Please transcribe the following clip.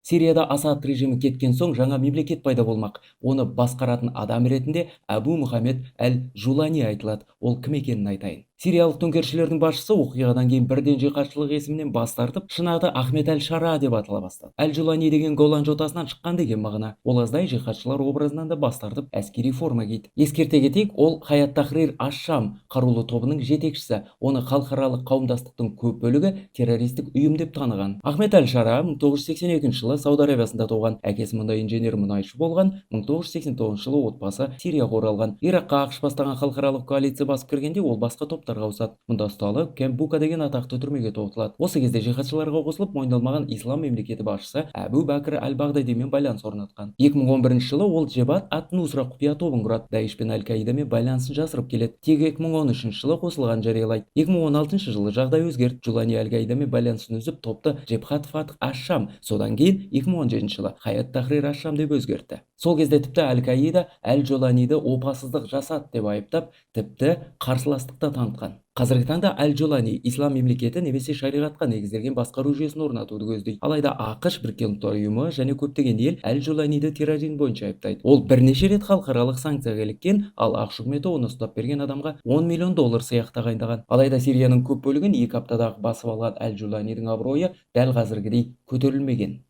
Сирияда Асад режимі кеткен соң жаңа мемлекет пайда болмақ. Оны басқаратын адам ретінде Әбу Мұхаммед әл-Жулани айтылады. Ол кім екенін айтайын. Сириялық төңкерісшілердің басшысы оқиғадан кейін бірден жиһазшылық есімінен бас тартып, шын аты Ахмет әл-Шара деп атала бастады. Әл-Жулани деген Голан жотасынан шыққан деген мағына. Ол аздай жиһазшылар образынан да бас тартып, әскери форма киді. Ескерте кетейік, ол Хаят Тахрир аш-Шам қарулы тобының жетекшісі. Оны халықаралық қауымдастықтың көп бөлігі террористік ұйым деп таныған. Ахмет әл-Шара 1982 жылы Сауд Арабиясында туған. Әкесі мұнда инженер мұнайшы болған. 1989 жылы отбасы Сирияға оралған. Иракқа ақш бастаған халықаралық коалиция басып кіргенде ол басқа топтарға ауысады. Мұнда ұсталып, Кембука деген атақты түрмеге тоғытылады. Осы кезде жиһазшыларға қосылып, мойындалмаған ислам мемлекеті басшысы Әбу Бәкір әл-Бағдадимен байланыс орнатқан. 2011 жылы ол Джебат ат-Нусра құпия тобын құрады. Даиш пен Аль-Каидамен байланысын жасырып келеді. Тек 2013 жылы қосылған жариялайды. 2016 жылы жағдай өзгерді. Жулани Аль-Каидамен байланысын үзіп, топты Джебхат Фатх аш-Шам, содан кейін 2017 жылы Хаят Тахрир аш-Шам деп өзгертті. Сол кезде тіпті Аль-Каида әл-Жуланиді опасыздық жасады деп айыптап, тіпті қарсыластықта танытқан. Қазіргі таңда әл-Жулани ислам мемлекеті немесе шариғатқа негізделген басқару жүйесін орнатуды көздейді. Алайда ақш, Біріккен ұлттар ұйымы және көптеген ел әл-Жуланиді терроризм бойынша айыптайды. Ол бірнеше рет халықаралық санкцияға іліккен, ал ақш үкіметі оны ұстап берген адамға $10 миллион сыйақы тағайындаған. Алайда Сирияның көп бөлігін 2 аптадағы басып алған әл-Жуланидің абыройы дәл қазіргідей көтерілмеген.